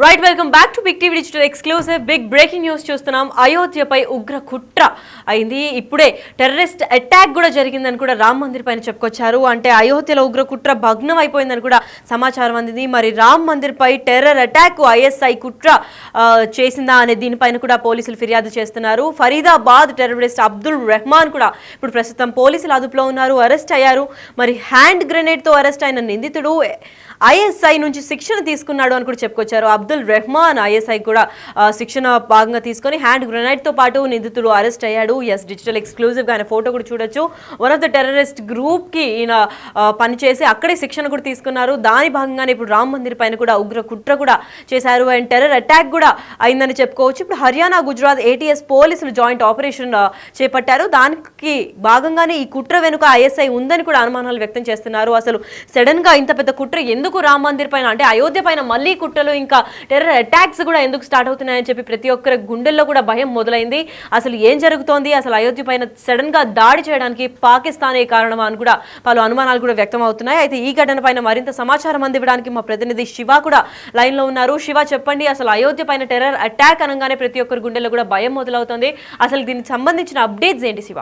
Right welcome back to big TV digital exclusive big breaking news చూస్తున్నాం. అయోధ్యపై ఉగ్ర కుట్ర అయింది. ఇప్పుడే టెర్రరిస్ట్ అటాక్ కూడా జరిగిందని కూడా రామ్ మందిర్ పైన చెప్పుకొచ్చారు. అంటే అయోధ్యలో ఉగ్ర కుట్ర భగ్నం అయిపోయిందని కూడా సమాచారం అందింది. మరి రామ్ మందిర్ పై టెర్రర్ అటాక్ ఐఎస్ఐ కుట్ర చేసిందా అనే దీనిపైన కూడా పోలీసులు ఫిర్యాదు చేస్తున్నారు. ఫరీదాబాద్ టెర్రరిస్ట్ అబ్దుల్ రెహమాన్ కూడా ఇప్పుడు ప్రస్తుతం పోలీసుల అదుపులో ఉన్నారు, అరెస్ట్ అయ్యారు. మరి హ్యాండ్ గ్రెనేడ్ తో అరెస్ట్ అయిన నిందితుడు ఐఎస్ఐ నుంచి శిక్షణ తీసుకున్నాడు అని కూడా చెప్పుకొచ్చారు. అబ్దుల్ రెహమాన్ ఐఎస్ఐ కూడా శిక్షణ భాగంగా తీసుకొని హ్యాండ్ గ్రెనేడ్ తో పాటు నిందితుడు అరెస్ట్ అయ్యాడు. ఎస్, డిజిటల్ ఎక్స్క్లూజివ్ గా ఆయన ఫోటో కూడా చూడొచ్చు. One of the terrorist group కి ఈయన పనిచేసి అక్కడే శిక్షణ కూడా తీసుకున్నారు. దాని భాగంగానే ఇప్పుడు రామ్ మందిర్ పైన కూడా ఉగ్ర కుట్ర కూడా చేశారు అండ్ టెర్రర్ అటాక్ కూడా అయిందని చెప్పుకోవచ్చు. ఇప్పుడు హర్యానా, గుజరాత్ ఏటీఎస్ పోలీసులు జాయింట్ ఆపరేషన్ చేపట్టారు. దానికి భాగంగానే ఈ కుట్ర వెనుక ఐఎస్ఐ ఉందని కూడా అనుమానాలు వ్యక్తం చేస్తున్నారు. అసలు సడన్ గా ఇంత పెద్ద కుట్ర ఎందుకు రామ్ మందిర్ పైన, అంటే అయోధ్య పైన మళ్ళీ కుట్రలు ఇంకా టెర్రర్ అటాక్స్ కూడా ఎందుకు స్టార్ట్ అవుతున్నాయని చెప్పి ప్రతి ఒక్కరి గుండెల్లో కూడా భయం మొదలైంది. అసలు ఏం జరుగుతోంది, అసలు అయోధ్య పైన సడన్ గా దాడి చేయడానికి పాకిస్తానే కారణమా అని కూడా పలు అనుమానాలు కూడా వ్యక్తం అవుతున్నాయి. అయితే ఈ ఘటన పైన మరింత సమాచారం అందివ్వడానికి మా ప్రతినిధి శివ కూడా లైన్ లో ఉన్నారు. శివ, చెప్పండి, అసలు అయోధ్య పైన టెర్రర్ అటాక్ అనగానే ప్రతి ఒక్కరి గుండెల్లో కూడా భయం మొదలవుతుంది. అసలు దీనికి సంబంధించిన అప్డేట్స్ ఏంటి శివ?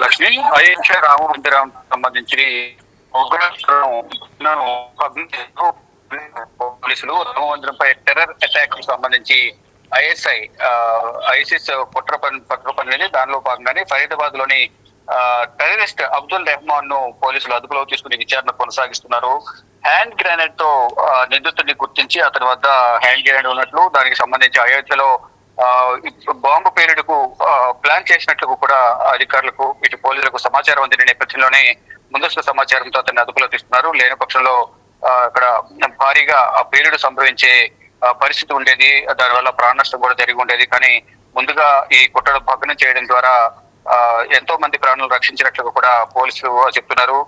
లక్ష్మి, అయోధ్య రామ మందిరం సంబంధించి పోలీసులు రామ మందిరంపై టెర్రర్ అటాక్ సంబంధించి ఐసిస్ కుట్ర పని దానిలో భాగంగానే ఫరీదాబాద్ లోని టెర్రరిస్ట్ అబ్దుల్ రెహమాన్ ను పోలీసులు అదుపులో తీసుకుని విచారణ కొనసాగిస్తున్నారు. హ్యాండ్ గ్రెనేడ్ తో నిందితుడిని గుర్తించి అతని వద్ద హ్యాండ్ గ్రెనేడ్ ఉన్నట్లు, దానికి సంబంధించి అయోధ్యలో బాంబు పేలుడుకు ప్లాన్ చేసినట్లు కూడా అధికారులకు ఇటు పోలీసులకు సమాచారం అందిన నేపథ్యంలోనే ముందస్తు సమాచారంతో అతన్ని అదుపులో తీస్తున్నారు. లేని పక్షంలో అక్కడ భారీగా పేలుడు సంభవించే పరిస్థితి ఉండేది, దానివల్ల ప్రాణ నష్టం కూడా జరిగి ఉండేది. కానీ ముందుగా ఈ కుట్రను భగ్నం చేయడం ద్వారా ఎంతో మంది ప్రాణాలు రక్షించినట్లు కూడా పోలీసులు చెప్తున్నారు.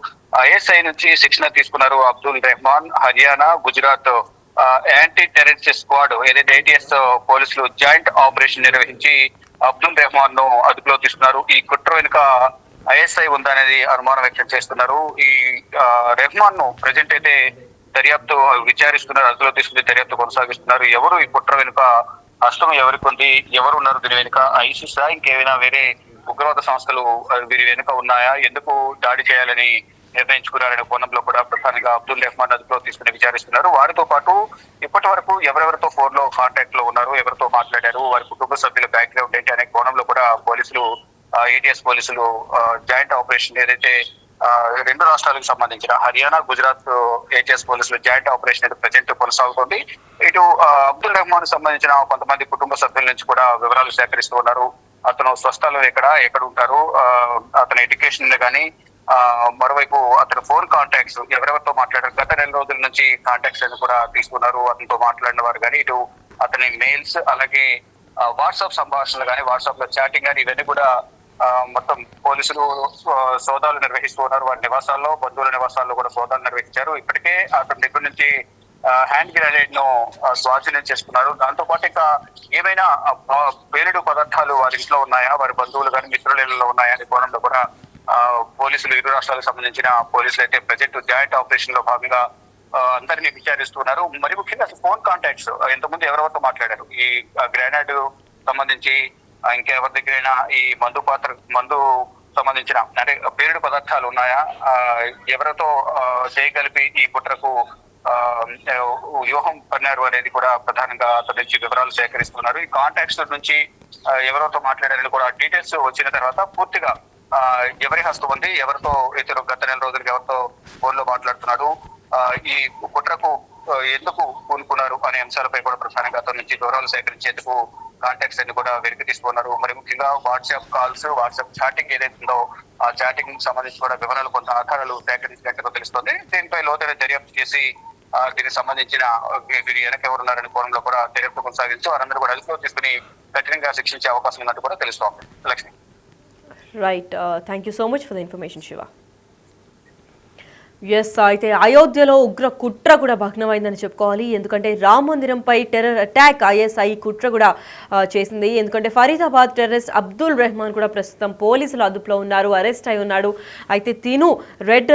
ఐఎస్ఐ నుంచి శిక్షణ తీసుకున్నారు Abdul Rehman. Haryana, Gujarat anti terrorist squad ఏదైతే ఏటీఎస్ పోలీసులు జాయింట్ ఆపరేషన్ నిర్వహించి అబ్దుల్ రెహమాన్ ను అదుపులో తీసుకున్నారు. ఈ కుట్ర వెనుక ఐఎస్ఐ ఉందనేది అనుమానం వ్యక్తం చేస్తున్నారు. ఈ రెహమాన్ ను ప్రజెంట్ అయితే దర్యాప్తు విచారిస్తున్నారు, అదుపులో తీసుకుని దర్యాప్తు కొనసాగిస్తున్నారు. ఎవరు ఈ కుట్ర వెనుక హస్తం ఎవరికి ఉంది, ఎవరు ఉన్నారు దీని వెనుక, ఐసిస్ ఇంకేమైనా వేరే ఉగ్రవాద సంస్థలు వీరి వెనుక ఉన్నాయా, ఎందుకు దాడి చేయాలని నిర్ణయించుకున్నారనే కోణంలో కూడా ప్రధానంగా అబ్దుల్ రెహమాన్ అదుపులో తీసుకుని విచారిస్తున్నారు. వారితో పాటు ఇప్పటి వరకు ఎవరెవరితో ఫోన్ లో కాంటాక్ట్ లో ఉన్నారు, ఎవరితో మాట్లాడారు, వారి కుటుంబ సభ్యుల బ్యాక్గ్రౌండ్ ఏంటి అనే కోణంలో కూడా పోలీసులు ఏటీఎస్ పోలీసులు జాయింట్ ఆపరేషన్ ఏదైతే రెండు రాష్ట్రాలకు సంబంధించిన హర్యానా, గుజరాత్ ఏటీఎస్ పోలీసులు జాయింట్ ఆపరేషన్ అయితే ప్రజెంట్ కొనసాగుతుంది. ఇటు అబ్దుల్ రెహమాన్ సంబంధించిన కొంతమంది కుటుంబ సభ్యుల నుంచి కూడా వివరాలు సేకరిస్తూ ఉన్నారు. అతను స్వస్థలం ఎక్కడ ఉంటారు, అతని ఎడ్యుకేషన్ కానీ, మరోవైపు అతని ఫోన్ కాంటాక్ట్స్ ఎవరెవరితో మాట్లాడారు, గత 2 రోజుల నుంచి కాంటాక్ట్స్ అని కూడా తీసుకున్నారు. అతనితో మాట్లాడిన వారు కానీ, ఇటు అతని మెయిల్స్, అలాగే వాట్సాప్ సంభాషణలు కానీ, వాట్సాప్ లో చాటింగ్ కానీ, ఇవన్నీ కూడా మొత్తం పోలీసులు సోదాలు నిర్వహిస్తూ ఉన్నారు. వారి నివాసాల్లో, బంధువుల నివాసాల్లో కూడా సోదాలు నిర్వహించారు. ఇప్పటికే అతని దగ్గర నుంచి హ్యాండ్ గ్రెనేడ్ ను స్వాధీనం చేసుకున్నారు. దాంతో పాటు ఇంకా ఏమైనా పేలుడు పదార్థాలు వారి ఇంట్లో ఉన్నాయా, వారి బంధువులు కానీ మిత్రులలో ఉన్నాయా అనే కోణంలో కూడా పోలీసులు, ఇరు రాష్ట్రాలకు సంబంధించిన పోలీసులు అయితే ప్రజెంట్ జాయింట్ ఆపరేషన్ లో భాగంగా అందరినీ విచారిస్తున్నారు. మరి ముఖ్యంగా ఫోన్ కాంటాక్ట్స్ ఎంతమంది ఎవరెవరితో మాట్లాడారు, ఈ గ్రెనేడ్ సంబంధించి ఇంకెవరి దగ్గరైనా ఈ మందు సంబంధించిన అంటే పేలుడు పదార్థాలు ఉన్నాయా, ఎవరితో చేయగలిపి ఈ కుట్రకు వ్యూహం పన్నారు అనేది కూడా ప్రధానంగా అతని నుంచి వివరాలు సేకరిస్తున్నారు. ఈ కాంటాక్ట్స్ నుంచి ఎవరితో మాట్లాడారని కూడా డీటెయిల్స్ వచ్చిన తర్వాత పూర్తిగా ఎవరి హస్తం ఉంది, ఎవరితో ఇతరు గత 2 రోజులకి ఎవరితో ఫోన్ లో మాట్లాడుతున్నాడు, ఈ కుట్రకు ఎందుకు పూనుకున్నారు అనే అంశాలపై కూడా ప్రధానంగా అతని నుంచి వివరాలు సేకరించేందుకు కాంటాక్ట్స్ అన్ని కూడా వెలికి తీసుకున్నారు. మరి ముఖ్యంగా వాట్సాప్ కాల్స్, వాట్సాప్ చాటింగ్ ఏదైతుందో ఆ చాటింగ్ సంబంధించి కూడా వివరాలు, కొంత ఆధారాలు సేకరించినట్టుగా తెలుస్తుంది. దీనిపై లోతైన దర్యాప్తు చేసి దీనికి సంబంధించిన వీరి వెనక ఎవరున్నారనే కోణంలో కూడా దర్యాప్తు కొనసాగించి వారందరూ కూడా అదుపులో తీసుకుని కఠినంగా శిక్షించే అవకాశం ఉన్నట్టు కూడా తెలుస్తోంది. Lakshmi, right, thank you so much for the information Shiva. Yes, అయితే అయోధ్యలో ఉగ్ర కుట్ర కూడా భగ్నమైందని చెప్పుకోవాలి. ఎందుకంటే రామ మందిరంపై టెర్రర్ అటాక్ ఐఎస్ఐ కుట్ర కూడా చేసింది. ఎందుకంటే ఫరీదాబాద్ టెర్రరిస్ట్ అబ్దుల్ రెహమాన్ కూడా ప్రస్తుతం పోలీసుల అదుపులో ఉన్నారు, అరెస్ట్ అయి ఉన్నాడు. అయితే తిను రెడ్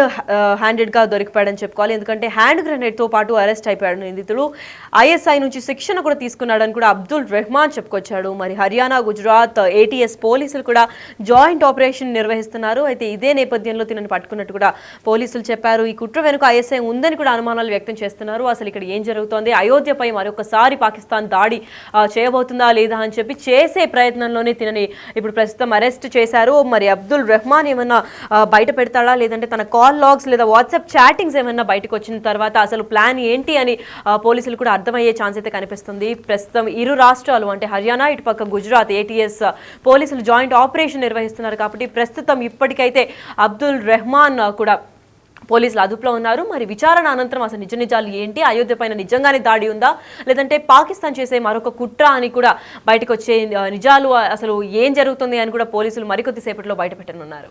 హ్యాండెడ్గా దొరికిపోయాడని చెప్పుకోవాలి. ఎందుకంటే హ్యాండ్ గ్రెనేడ్తో పాటు అరెస్ట్ అయిపోయాడు నిందితుడు. ఐఎస్ఐ నుంచి శిక్షణ కూడా తీసుకున్నాడని కూడా అబ్దుల్ రెహమాన్ చెప్పుకొచ్చాడు. మరి హర్యానా, గుజరాత్ ఏటీఎస్ పోలీసులు కూడా జాయింట్ ఆపరేషన్ నిర్వహిస్తున్నారు. అయితే ఇదే నేపథ్యంలో తినని పట్టుకున్నట్టు కూడా పోలీసులు చెప్పారు. ఈ కుట్ర వెనుక ఐఎస్ఐ ఉందని కూడా అనుమానాలు వ్యక్తం చేస్తున్నారు. అసలు ఇక్కడ ఏం జరుగుతోంది, అయోధ్యపై మరొకసారి పాకిస్తాన్ దాడి చేయబోతుందా లేదా అని చెప్పి చేసే ప్రయత్నంలోనే తినని ఇప్పుడు ప్రస్తుతం అరెస్ట్ చేశారు. మరి అబ్దుల్ రెహమాన్ ఏమన్నా బయట పెడతాడా, లేదంటే తన కాల్ లాగ్స్ లేదా వాట్సాప్ చాటింగ్స్ ఏమన్నా బయటకు వచ్చిన తర్వాత అసలు ప్లాన్ ఏంటి అని పోలీసులు కూడా అర్థమయ్యే ఛాన్స్ అయితే కనిపిస్తుంది. ప్రస్తుతం ఇరు రాష్ట్రాలు అంటే హర్యానా, ఇటుపక్క గుజరాత్ ఏటీఎస్ పోలీసులు జాయింట్ ఆపరేషన్ నిర్వహిస్తున్నారు. కాబట్టి ప్రస్తుతం ఇప్పటికైతే అబ్దుల్ రెహమాన్ కూడా పోలీసులు అదుపులో ఉన్నారు. మరి విచారణ అనంతరం అసలు నిజాలు ఏంటి, అయోధ్య పైన నిజంగానే దాడి ఉందా, లేదంటే పాకిస్తాన్ చేసే మరొక కుట్ర అని కూడా బయటకు వచ్చే నిజాలు అసలు ఏం జరుగుతుంది అని కూడా పోలీసులు మరికొద్ది సేపట్లో బయట పెట్టనున్నారు.